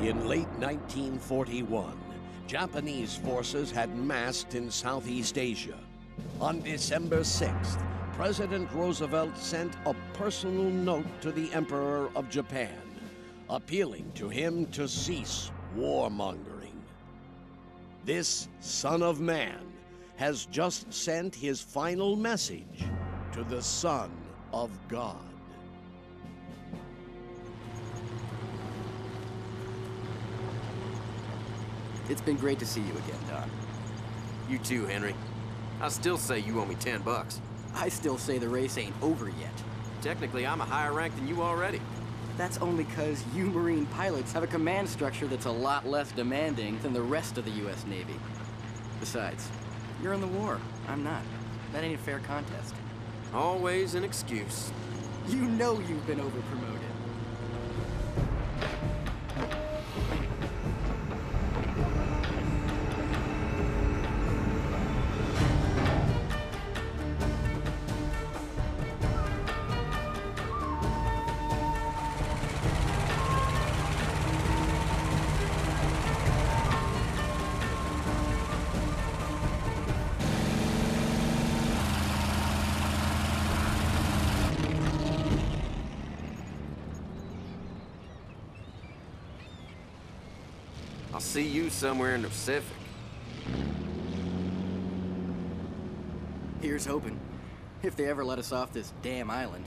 In late 1941, Japanese forces had massed in Southeast Asia. On December 6th, President Roosevelt sent a personal note to the Emperor of Japan, appealing to him to cease warmongering. This Son of Man has just sent his final message to the Son of God. It's been great to see you again, Don. You too, Henry. I still say you owe me $10. I still say the race ain't over yet. Technically, I'm a higher rank than you already. That's only because you Marine pilots have a command structure that's a lot less demanding than the rest of the U.S. Navy. Besides, you're in the war. I'm not. That ain't a fair contest. Always an excuse. You know you've been over-promoted. I'll see you somewhere in the Pacific. Here's hoping. If they ever let us off this damn island.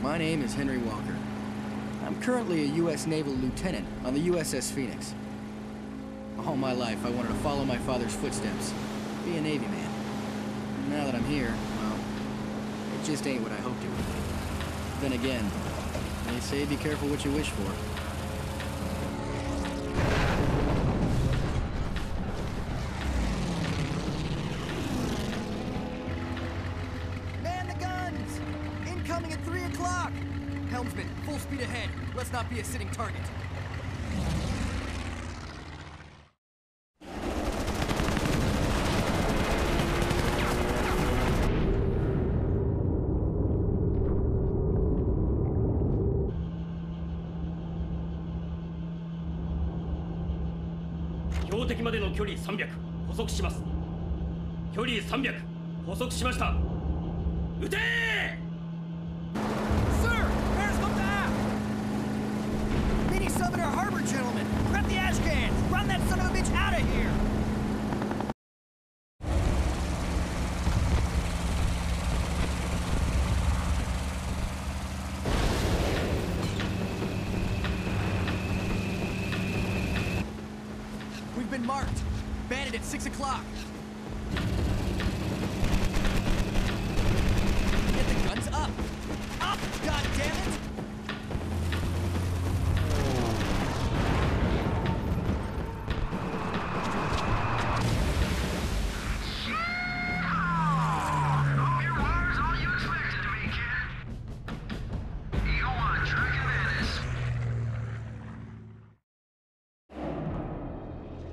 My name is Henry Walker. I'm currently a U.S. Naval Lieutenant on the USS Phoenix. All my life, I wanted to follow my father's footsteps, be a Navy man. Now that I'm here, well, it just ain't what I hoped it would be. Then again, they say be careful what you wish for. Helmsman, full speed ahead. Let's not be a sitting target.標的までの距離300、補足します。距離300、補足しました。撃てーSouthern Harbor, gentlemen! Grab the ash cans! Run that son of a bitch out of here! We've been marked. Bandit at 6 o'clock. Get the guns up! Up, goddammit!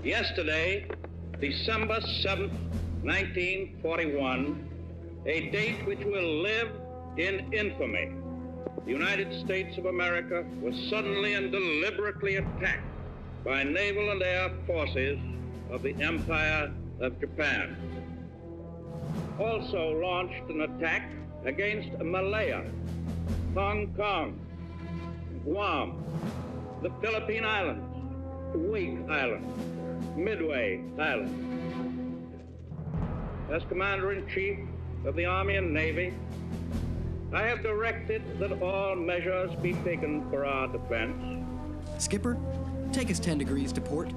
Yesterday, December 7th, 1941, a date which will live in infamy, the United States of America was suddenly and deliberately attacked by naval and air forces of the Empire of Japan. Also launched an attack against Malaya, Hong Kong, Guam, the Philippine Islands, Wake Island, Midway Island. As Commander-in-Chief of the Army and Navy, I have directed that all measures be taken for our defense. Skipper, take us 10 degrees to port.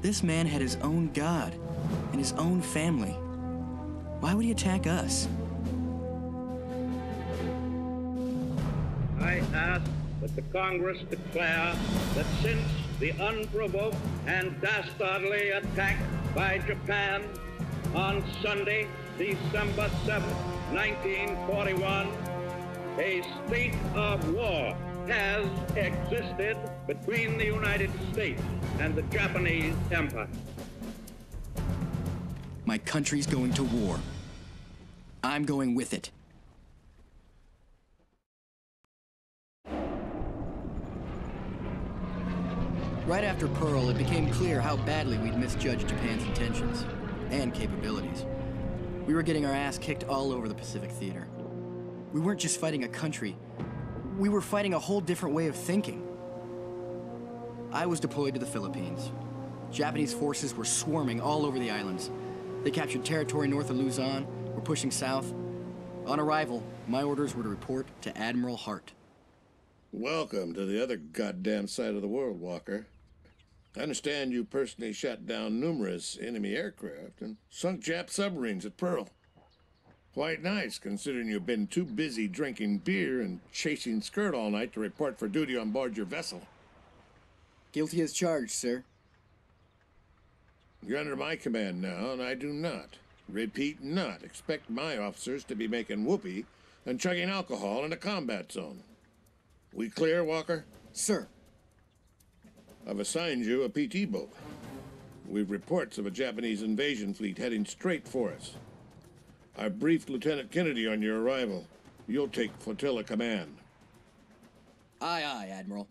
This man had his own god and his own family. Why would he attack us? I ask that the Congress declare that since the unprovoked and dastardly attack by Japan on Sunday, December 7, 1941, a state of war has existed between the United States and the Japanese Empire. My country's going to war. I'm going with it. Right after Pearl, it became clear how badly we'd misjudged Japan's intentions and capabilities. We were getting our ass kicked all over the Pacific theater. We weren't just fighting a country, we were fighting a whole different way of thinking. I was deployed to the Philippines. Japanese forces were swarming all over the islands. They captured territory north of Luzon, were pushing south. On arrival, my orders were to report to Admiral Hart. Welcome to the other goddamn side of the world, Walker. I understand you personally shot down numerous enemy aircraft and sunk Jap submarines at Pearl. Quite nice, considering you've been too busy drinking beer and chasing skirt all night to report for duty on board your vessel. Guilty as charged, sir. You're under my command now, and I do not, repeat, not expect my officers to be making whoopee and chugging alcohol in a combat zone. We clear, Walker? Sir. I've assigned you a PT boat. We've reports of a Japanese invasion fleet heading straight for us. I briefed Lieutenant Kennedy on your arrival. You'll take flotilla command. Aye, aye, Admiral.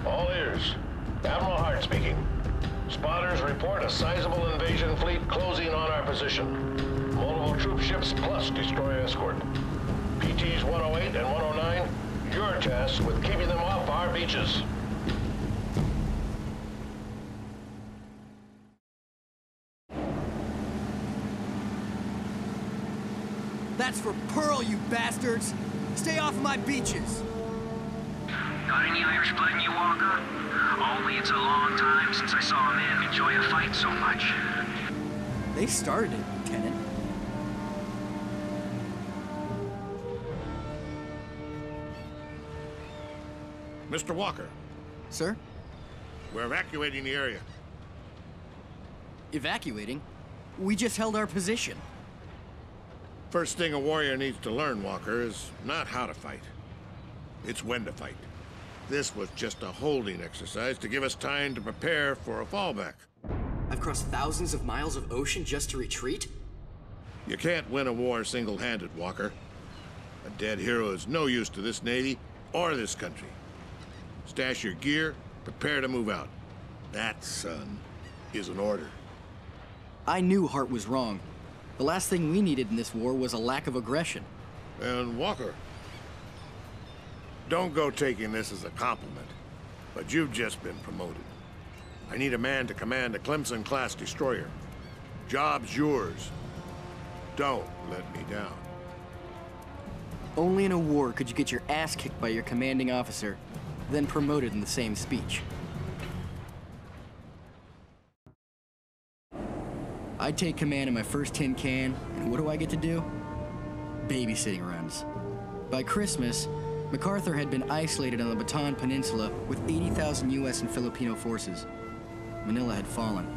All ears. Admiral Hart speaking. Spotters report a sizable invasion fleet closing on our position. Multiple troop ships plus destroyer escort. PTs 108 and 109, you're tasked with keeping them off our beaches. That's for Pearl, you bastards! Stay off my beaches! Got any Irish blood in you, Walker? Only it's a long time since I saw a man enjoy a fight so much. They started it, Lieutenant. Mr. Walker, Sir? we're evacuating the area. Evacuating? We just held our position. First thing a warrior needs to learn, Walker, is not how to fight. It's when to fight. This was just a holding exercise to give us time to prepare for a fallback. I've crossed thousands of miles of ocean just to retreat? You can't win a war single-handed, Walker. A dead hero is no use to this Navy or this country. Stash your gear, prepare to move out. That, son, is an order. I knew Hart was wrong. The last thing we needed in this war was a lack of aggression. And Walker, don't go taking this as a compliment, but you've just been promoted. I need a man to command a Clemson-class destroyer. Job's yours. Don't let me down. Only in a war could you get your ass kicked by your commanding officer, then promoted in the same speech. I take command of my first tin can, and what do I get to do? Babysitting runs. By Christmas, MacArthur had been isolated on the Bataan Peninsula with 80,000 U.S. and Filipino forces. Manila had fallen,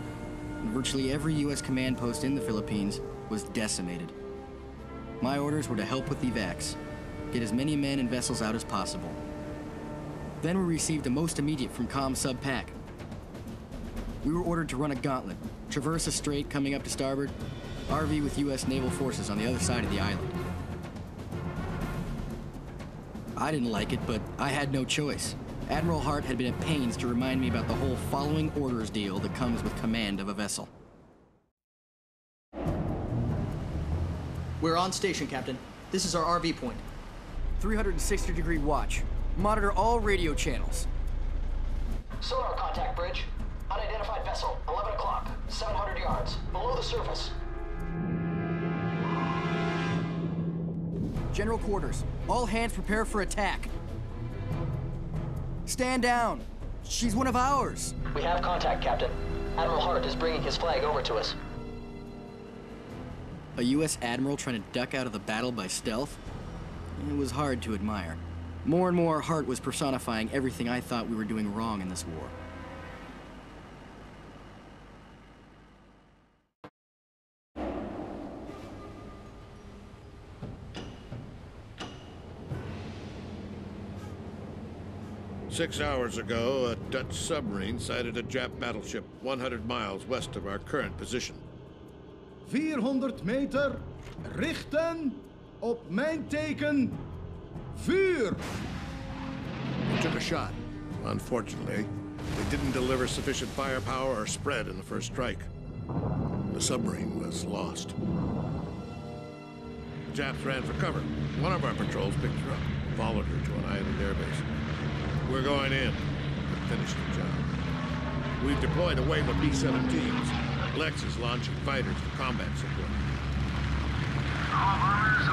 and virtually every U.S. command post in the Philippines was decimated. My orders were to help with evacs, get as many men and vessels out as possible. Then we received a most immediate from Com Sub Pac. We were ordered to run a gauntlet, traverse a strait coming up to starboard, RV with U.S. naval forces on the other side of the island. I didn't like it, but I had no choice. Admiral Hart had been at pains to remind me about the whole following orders deal that comes with command of a vessel. We're on station, Captain. This is our RV point. 360-degree watch. Monitor all radio channels. Sonar contact bridge. Unidentified vessel, 11 o'clock, 700 yards, below the surface. General quarters. All hands prepare for attack. Stand down. She's one of ours. We have contact, Captain. Admiral Hart is bringing his flag over to us. A U.S. admiral trying to duck out of the battle by stealth? It was hard to admire. More and more, Hart was personifying everything I thought we were doing wrong in this war. Six hours ago, a Dutch submarine sighted a Jap battleship 100 miles west of our current position. 400 meter, richten, op mijn teken, vuur! We took a shot. Unfortunately, they didn't deliver sufficient firepower or spread in the first strike. The submarine was lost. The Japs ran for cover. One of our patrols picked her up, followed her to an island airbase. We're going in to finish the job. We've deployed a wave of B-17s. Lex is launching fighters for combat support. All bombers,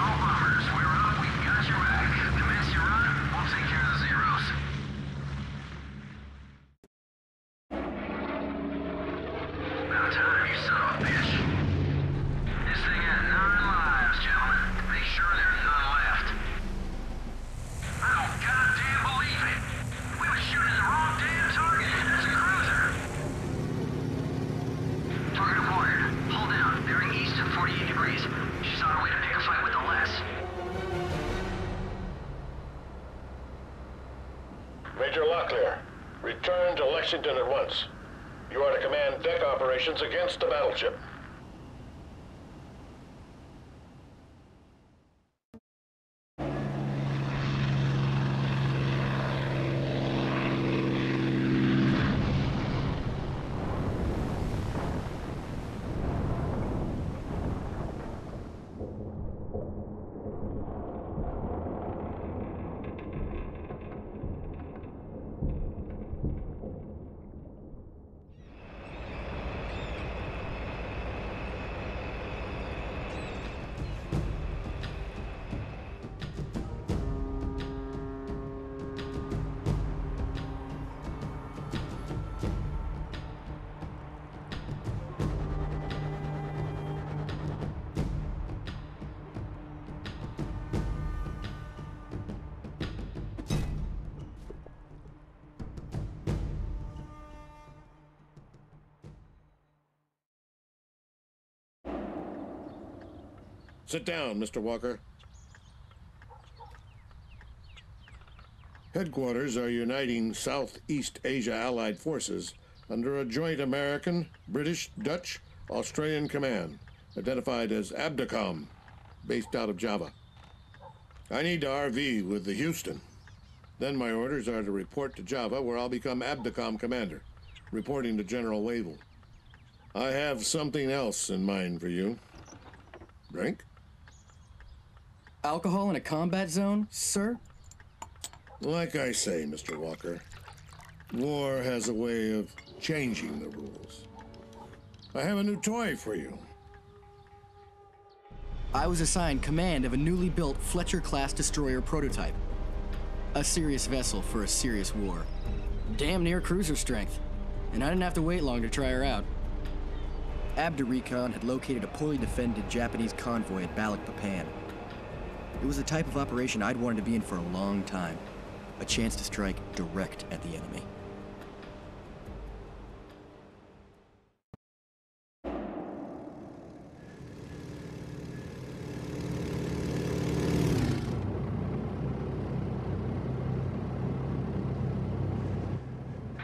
we're up, we got your back. Commence your run, we'll take care of the zeros. About time, you son of a bitch. This thing had 9 lives, gentlemen. Make sure there's none left. I don't goddamn believe it. We were shooting the wrong damn target. That's a cruiser. Target acquired. Hold down. Bearing east at 48 degrees. She's on her way to pick a fight with the less. Major Locklear, return to Lexington at once. You are to command deck operations against the battleship. Sit down, Mr. Walker. Headquarters are uniting Southeast Asia Allied forces under a joint American, British, Dutch, Australian command, identified as ABDACOM, based out of Java. I need to RV with the Houston. Then my orders are to report to Java, where I'll become ABDACOM commander, reporting to General Wavell. I have something else in mind for you. Drink? Alcohol in a combat zone, sir? Like I say, Mr. Walker, war has a way of changing the rules. I have a new toy for you. I was assigned command of a newly built Fletcher-class destroyer prototype. A serious vessel for a serious war. Damn near cruiser strength. And I didn't have to wait long to try her out. Abda Recon had located a poorly defended Japanese convoy at Balikpapan. It was the type of operation I'd wanted to be in for a long time. A chance to strike direct at the enemy.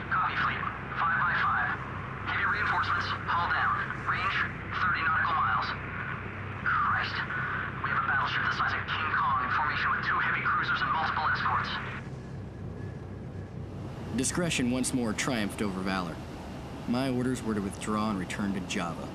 Copy, fleet. 5x5. Heavy reinforcements, hull down. Range, 30 nautical miles. Christ. We have a battleship the size of King Kong in formation with 2 heavy cruisers and multiple escorts. Discretion once more triumphed over valor. My orders were to withdraw and return to Java.